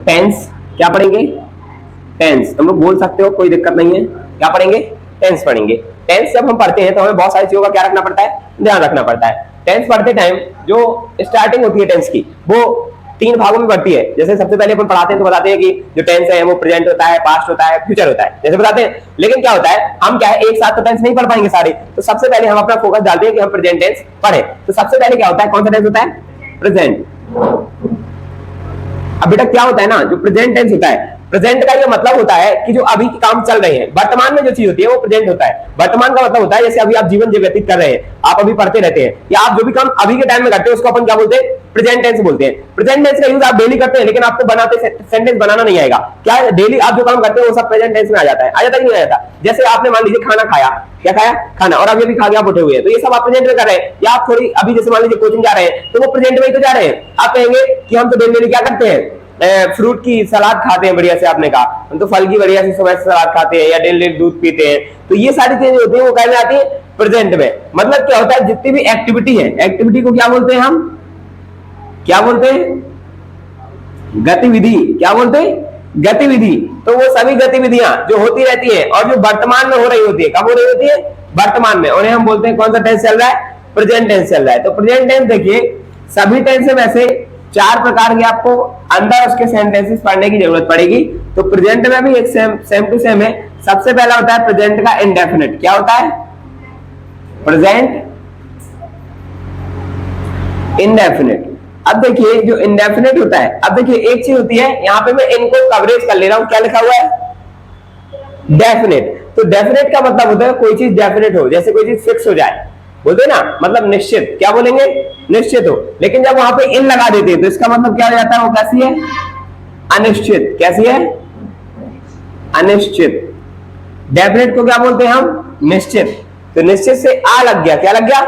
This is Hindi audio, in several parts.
टेंस क्या पढ़ेंगे? टेंस हम लोग बोल सकते हो, कोई दिक्कत नहीं है। क्या पढ़ेंगे? टेंस पढ़ेंगे। टेंस जब हम पढ़ते हैं तो हमें बहुत सारी चीजों का क्या रखना पड़ता है? ध्यान रखना पड़ता है। टेंस पढ़ते टाइम जो स्टार्टिंग होती है टेंस की, वो 3 भागों में बढ़ती है। जैसे सबसे पहले अपन पढ़ाते हैं तो बताते हैं कि जो टेंस है वो प्रेजेंट होता है, पास्ट होता है, फ्यूचर होता है, जैसे बताते हैं। लेकिन क्या होता है, हम क्या है एक साथ तो टेंस नहीं पढ़ पाएंगे सारे, तो सबसे पहले हम अपना फोकस डालते हैं कि हम प्रेजेंट टेंस पढ़े। तो सबसे पहले क्या होता है, कौन सा टेंस होता है? प्रेजेंट। अब बेटा क्या होता है ना, जो प्रेजेंट टेंस होता है, प्रेजेंट का ये मतलब होता है कि जो अभी के काम चल रहे हैं, वर्तमान में जो चीज होती है वो प्रेजेंट होता है। वर्तमान का मतलब होता है जैसे अभी आप जीवन जो व्यतीत कर रहे हैं, आप अभी पढ़ते रहते हैं, या आप जो भी काम अभी के टाइम में करते हैं उसको अपन क्या बोलते हैं? प्रेजेंट टेंस बोलते हैं। प्रेजेंट टेंस का यूज आप डेली करते हैं, लेकिन आपको बनाते सेंटेंस बनाना नहीं आएगा। क्या डेली आप जो काम करते हैं वो सब प्रेजेंट टेंस में आ जाता है? आ जाता है कि नहीं आ जाता? जैसे आपने मान लीजिए खाना खाया, क्या खाया? खाना, और अभी अभी खा के आप उठे हुए हैं, तो ये सब आप प्रेजेंट में कर रहे हैं। या आप थोड़ी अभी जैसे मान लीजिए कोचिंग जा रहे हैं, तो वो प्रेजेंट में ही तो जा रहे हैं। आप कहेंगे कि हम तो डेली क्या करते हैं, फ्रूट की सलाद खाते हैं बढ़िया से, आपने कहा हम तो फल की बढ़िया से समय से सलाद खाते हैं, या डेली दूध पीते हैं। तो ये सारी चीजें होती हैं वो कहने आती है प्रेजेंट में। मतलब क्या होता है, जितनी भी एक्टिविटी है, एक्टिविटी को क्या बोलते हैं हम? क्या बोलते हैं? गतिविधि। क्या बोलते हैं? गतिविधि। तो वो सभी गतिविधियां जो होती रहती है और जो वर्तमान में हो रही होती है, कब हो रही होती है? वर्तमान में। उन्हें हम बोलते हैं कौन सा टेंस चल रहा है? प्रेजेंट टेंस चल रहा है। तो प्रेजेंट टेंस देखिए, सभी टेंस में से 4 प्रकार के आपको अंदर उसके सेंटेंसेस पढ़ने की जरूरत पड़ेगी। तो प्रेजेंट में भी एक सेम टू सेम है। सबसे पहला होता है प्रेजेंट का इंडेफिनिट। क्या होता है? Present indefinite. अब देखिए जो इंडेफिनिट होता है, अब देखिए एक चीज होती है, यहां पे मैं इनको कवरेज कर ले रहा हूं। क्या लिखा हुआ है? डेफिनेट। तो डेफिनेट का मतलब होता है कोई चीज डेफिनेट हो, जैसे कोई चीज फिक्स हो जाए, बोलते ना, मतलब निश्चित। क्या बोलेंगे? निश्चित हो। लेकिन जब वहां पे इन लगा देते हैं तो इसका मतलब क्या हो जाता है? वो कैसी है? अनिश्चित। कैसी है? अनिश्चित। डेफिनेट को क्या बोलते हैं हम? निश्चित। तो निश्चित से आ लग गया, क्या लग गया?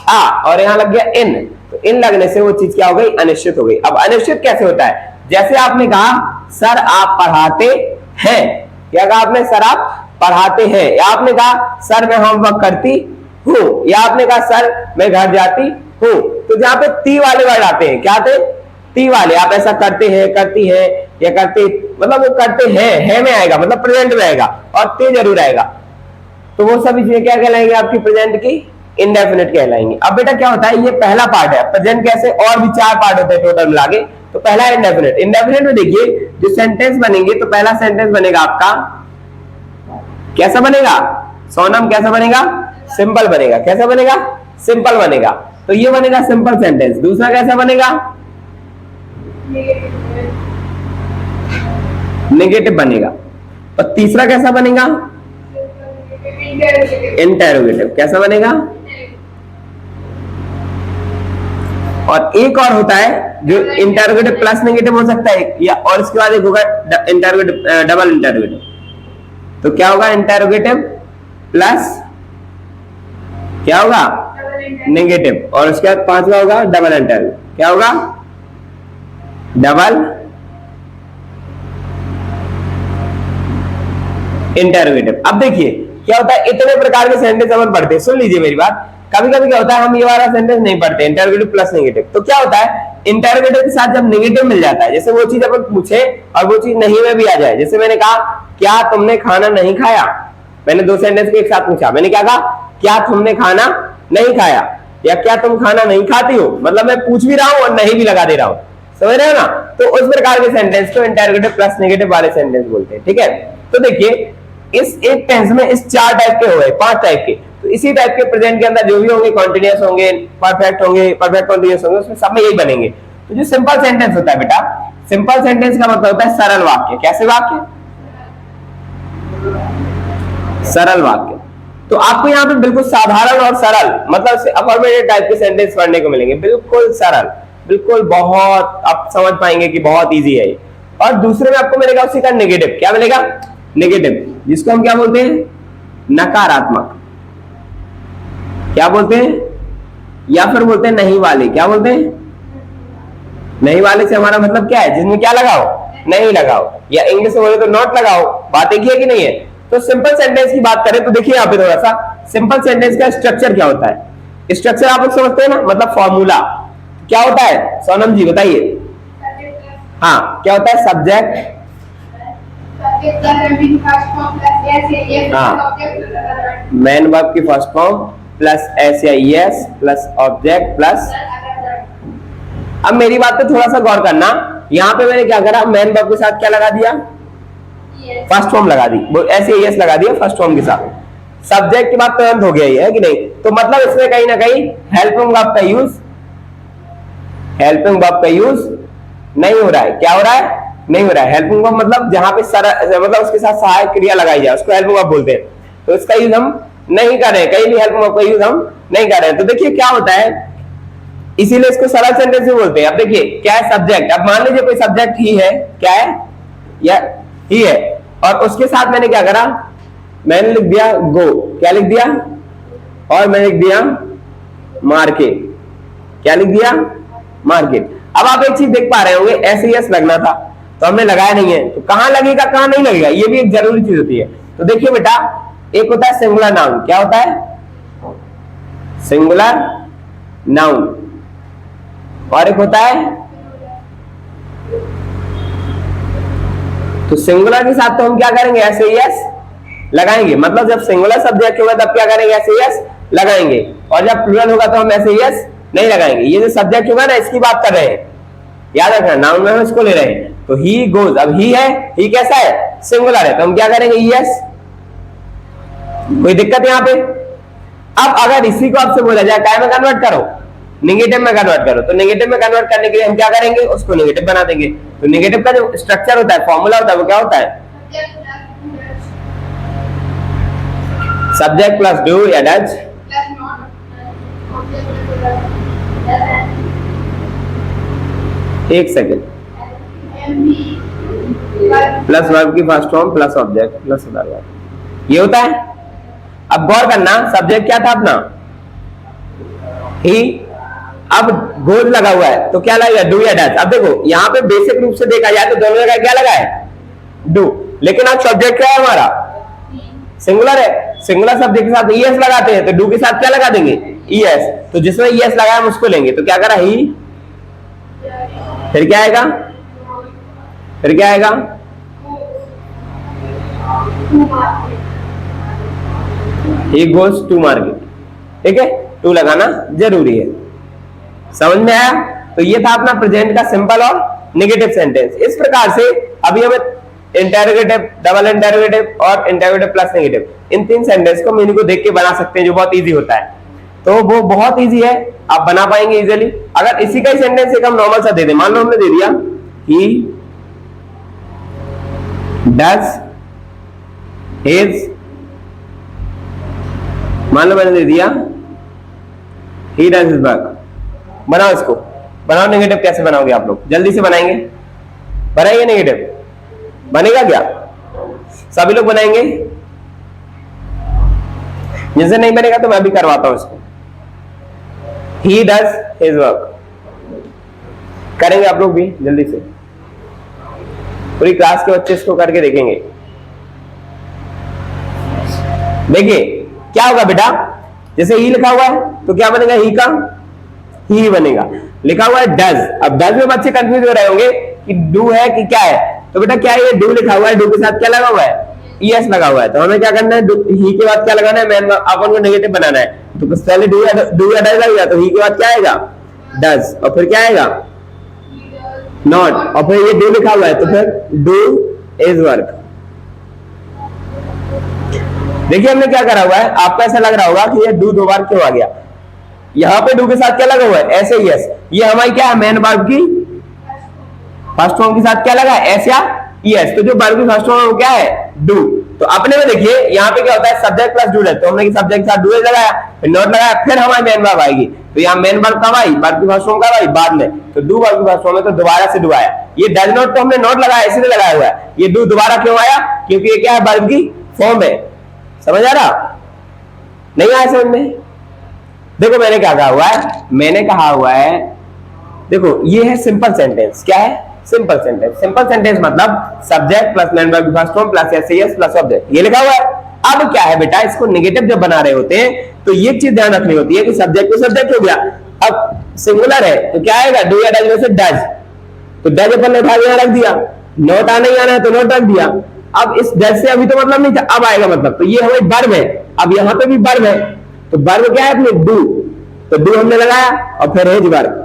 आ, और यहां लग गया इन। तो इन लगने से वो चीज क्या हो गई? अनिश्चित हो गई। अब अनिश्चित कैसे होता है? जैसे आपने कहा सर आप पढ़ाते हैं, क्या कहा आपने? सर आप पढ़ाते हैं। या आपने कहा सर मैं होमवर्क करती हूं, या आपने कहा सर मैं घर जाती हूं। तो जहां पे ती वाले वर्ड आते हैं, क्या आते? ती वाले। आप ऐसा करते हैं, करती है, या करते, मतलब वो करते हैं, है में आएगा, मतलब प्रेजेंट में आएगा, और ते जरूर आएगा। तो वो सभी चीजें क्या कहलाएंगी आपकी? प्रेजेंट की इंडेफिनिट कहलाएंगी। अब बेटा क्या होता है, ये पहला पार्ट है। प्रेजेंट कैसे और भी 4 पार्ट होते हैं टोटल मिला के। तो पहला इंडेफिनिट। इंडेफिनिट में देखिए जो सेंटेंस बनेंगे, तो पहला सेंटेंस बनेगा आपका कैसा बनेगा? सोनम कैसा बनेगा? सिंपल बनेगा। कैसा बनेगा? सिंपल बनेगा। तो ये बनेगा सिंपल सेंटेंस। दूसरा कैसा बनेगा? नेगेटिव बनेगा। और तीसरा कैसा बनेगा? इंटेरोगेटिव। कैसा बनेगा? और एक और होता है जो इंटेरोगेटिव प्लस नेगेटिव हो सकता है, या और इसके बाद एक होगा इंटेरोगेटिव, डबल इंटेरोगेटिव। तो क्या होगा? इंटेरोगेटिव प्लस क्या होगा? नेगेटिव। और उसके बाद 5वां होगा डबल इंटेरोगेटिव। क्या होगा? Double interrogative. अब देखिए क्या होता है, इतने प्रकार के सेंटेंस अपन पढ़ते हैं। सुन लीजिए मेरी बात। कभी कभी क्या होता है, हम ये वाला सेंटेंस नहीं पढ़ते, इंटेरोगेटिव प्लस नेगेटिव। तो क्या होता है, इंटेरोगेटिव के साथ जब नेगेटिव मिल जाता है, जैसे वो चीज अपन पूछे और वो चीज नहीं में भी आ जाए। जैसे मैंने कहा क्या तुमने खाना नहीं खाया, मैंने 2 सेंटेंस को एक साथ पूछा। मैंने क्या कहा? क्या तुमने खाना नहीं खाया, या क्या तुम खाना नहीं खाती हो। मतलब मैं पूछ भी रहा हूं और नहीं भी लगा दे रहा हूं। समझ रहे हो ना? तो उस प्रकार के सेंटेंस को इंटेरोगेटिव प्लस नेगेटिव वाले सेंटेंस बोलते हैं। ठीक है। तो देखिए इस एक टेंस में इस 4 टाइप के हो गए, 5 टाइप के। तो इसी टाइप के प्रेजेंट के अंदर जो भी होंगे, कॉन्टिन्यूअस होंगे, परफेक्ट होंगे, परफेक्ट कॉन्टिन्यूअस होंगे, उसमें सब में यही बनेंगे। तो जो सिंपल सेंटेंस होता है बेटा, सिंपल सेंटेंस का मतलब होता है सरल वाक्य। कैसे वाक्य? सरल वाक्य। तो आपको यहाँ पे बिल्कुल साधारण और सरल, मतलब अफर्मेटिव टाइप के सेंटेंस पढ़ने को मिलेंगे। बिल्कुल सरल, बिल्कुल बहुत आप समझ पाएंगे कि बहुत इजी है ये। और दूसरे में आपको मिलेगा उसी का नेगेटिव। क्या मिलेगा? नेगेटिव, जिसको हम क्या बोलते हैं? नकारात्मक। क्या बोलते हैं? या फिर बोलते हैं नहीं वाले। क्या बोलते हैं? नहीं वाले से हमारा मतलब क्या है? जिसमें क्या लगाओ? नहीं लगाओ। या इंग्लिश में बोले तो नॉट लगाओ। बात एक ही है कि नहीं है? तो सिंपल सेंटेंस की बात करें तो देखिए यहाँ पे थोड़ा सा सिंपल सेंटेंस का स्ट्रक्चर क्या होता है। स्ट्रक्चर आप लोग समझते हैं ना, मतलब फॉर्मूला क्या होता है? सोनम जी बताइए। हाँ, क्या होता है सब्जेक्ट, हाँ, मेन वर्ब की फर्स्ट फॉर्म प्लस एस या ईएस प्लस ऑब्जेक्ट प्लस। अब मेरी बात पे थोड़ा सा गौर करना, यहाँ पे मैंने क्या करा, मेन वर्ब के साथ क्या लगा दिया, फर्स्ट फॉर्म लगा दी, वो ऐसे ईएस लगा दिया फर्स्ट फॉर्म के साथ, सब्जेक्ट की बात तुरंत हो गया है कि नहीं। तो मतलब इसमें कहीं ना कहीं हेल्पिंग वर्ब का यूज, हेल्पिंग वर्ब का यूज नहीं हो रहा है। क्या हो रहा है, नहीं हो रहा है। हेल्पिंग वर्ब मतलब जहां पे मतलब उसके साथ सहायक क्रिया लगाई जाए उसको हेल्पिंग वर्ब बोलते हैं। तो इसका यूज हम नहीं कर रहे हैं, कहीं भी हेल्पिंग वर्ब का यूज हम नहीं कर रहे हैं। तो देखिए क्या होता है, इसीलिए इसको सरल सेंटेंस भी बोलते हैं। अब देखिए क्या है सब्जेक्ट, अब मान लीजिए कोई सब्जेक्ट ही है, क्या है, या ही है, और उसके साथ मैंने क्या करा, मैंने लिख दिया गो, क्या लिख दिया, और मैंने लिख दिया मार्केट, क्या लिख दिया, मार्केट। अब आप एक चीज देख पा रहे होंगे, ऐसे यस लगना था तो हमने लगाया नहीं है, तो कहां लगेगा कहां नहीं लगेगा, ये भी एक जरूरी चीज होती है। तो देखिए बेटा, एक होता है सिंगुलर नाउन, क्या होता है, सिंगुलर नाउन, और एक होता है, तो सिंगुलर के साथ तो हम क्या करेंगे, ऐसे यस लगाएंगे, मतलब जब सिंगुलर सब्जेक्ट होगा तब क्या करेंगे, ऐसे यस लगाएंगे, और जब प्लूरल होगा तो हम ऐसे यस नहीं लगाएंगे। ये जो सब्जेक्ट होगा ना, इसकी बात कर रहे हैं, याद रखना, नाउन में हम इसको ले रहे हैं। तो ही गोज, अब ही है, ही कैसा है, सिंगुलर है, तो हम क्या करेंगे, यस। कोई दिक्कत यहां पे। अब अगर इसी को आपसे बोला जाए काय में कन्वर्ट करो, नेगेटिव में कन्वर्ट करो, तो नेगेटिव में कन्वर्ट करने के लिए हम क्या करेंगे, उसको नेगेटिव बना देंगे। तो नेगेटिव का जो स्ट्रक्चर होता है, फॉर्मूला होता है, वो क्या होता है, सब्जेक्ट प्लस डू या डज, एक सेकेंड, प्लस वर्ब की first form plus object plus other verb, ये होता है। अब गौर करना, सब्जेक्ट क्या था अपना, ही, अब गोज लगा हुआ है तो क्या लगेगा, डू या डज। अब देखो यहाँ पे बेसिक रूप से देखा जाए तो दोनों जगह क्या लगा है, डू, लेकिन अब सब्जेक्ट क्या है हमारा, सिंगुलर है, सिंगुलर सब्जेक्ट के साथ ईएस लगाते हैं, तो डू के साथ क्या लगा देंगे, ईएस। तो जिसमें ईएस लगाया हम उसको लेंगे, तो क्या करा, ही, फिर क्या आएगा, फिर क्या आएगा, ही गोज टू मार्केट, ठीक है, टू लगाना जरूरी है। समझ में आया। तो ये था अपना प्रेजेंट का सिंपल और नेगेटिव सेंटेंस। इस प्रकार से अभी हमें इंटेरोगेटिव, डबल इंटेरोगेटिव और इंटेरोगेटिव प्लस नेगेटिव, इन तीन सेंटेंस को मीनिंग को देख के बना सकते हैं, जो बहुत इजी होता है। तो वो बहुत इजी है, आप बना पाएंगे इजीली। अगर इसी का ही सेंटेंस एक हम नॉर्मल सा दे दें, मान लो हमने दे दिया ही डज हिज, मान लो मैंने दे दिया ही डज हिज वर्क, बनाओ इसको, बनाओ नेगेटिव। कैसे बनाओगे आप लोग, जल्दी से बनाएंगे, बनाइए नेगेटिव, बनेगा क्या, सभी लोग बनाएंगे, जिनसे नहीं बनेगा तो मैं भी करवाता हूं इसको। ही डज हिज वर्क, करेंगे आप लोग भी जल्दी से, पूरी क्लास के बच्चे इसको करके देखेंगे। देखिए क्या होगा बेटा, जैसे ही लिखा हुआ है तो क्या बनेगा, ही का ही बनेगा, लिखा हुआ है डज। अब डज में बच्चे कंफ्यूज हो रहे होंगे कि डू है कि क्या है, तो बेटा क्या है, ये डू लिखा हुआ है, डू के साथ क्या लगा हुआ है, ईएस लगा हुआ है, तो हमें क्या करना है, ही के बाद क्या लगाना है, मैन अपन को नेगेटिव बनाना है। तो पहले डू या डज लगेगा, तो ही के बाद क्या आएगा, डज, और फिर क्या आएगा, नॉट, और फिर ये डू लिखा हुआ है तो फिर डू इज वर्क। देखिए हमने क्या करा हुआ है, आपको ऐसा लग रहा होगा कि ये डू दो बार क्यों आ गया, यहां पे डू के साथ क्या लगा हुआ है, ऐसे यस, ये हमारी क्या है, मेन वर्ब की फर्स्ट फॉर्म के साथ क्या लगा है, एस या यस, तो जो वर्ब की फर्स्ट फॉर्म है वो क्या है, डू। तो अपने में देखिए यहाँ पे क्या होता है, सब्जेक्ट प्लस डू है, तो हमने सब्जेक्ट के साथ डू लगाया, फिर नॉट लगाया, फिर हमारी मेन वर्ब आएगी। तो यहाँ मेन वर्ब कब आई, वर्ब की फर्स्ट फॉर्म कब आई, बाद में, तो डू वर्ब की फर्स्ट फॉर्म है तो दोबारा से डू आया। ये डज नॉट तो हमने नॉट लगाया, इसीलिए लगाया हुआ है, ये डू दोबारा क्यों आया, क्योंकि ये क्या है, वर्ब की फॉर्म है। समझ आ रहा, नहीं आया समझ में। देखो मैंने क्या कहा हुआ है, मैंने कहा हुआ है, देखो ये है सिंपल सेंटेंस, क्या है, सिंपल सेंटेंस। सिंपल सेंटेंस मतलब subject plus main verb first form plus S plus object, ये लिखा हुआ है। अब क्या है बेटा, इसको नेगेटिव जब बना रहे होते हैं तो ये चीज ध्यान रखनी होती है कि सब्जेक्ट को सब्जेक्ट हो गया, अब सिंगुलर है तो क्या आएगा, डू या डज में से डज, तो डज अपन ने उठा के यहाँ रख दिया, नॉट आना ही आना है तो नॉट रख दिया। अब इस डज से अभी तो मतलब नहीं था, अब आएगा मतलब, तो ये हमारी वर्ब है। अब यहाँ पे भी वर्ब है, तो वर्ब क्या है अपने डू, तो डू हमने लगाया और फिर इज वर्ब।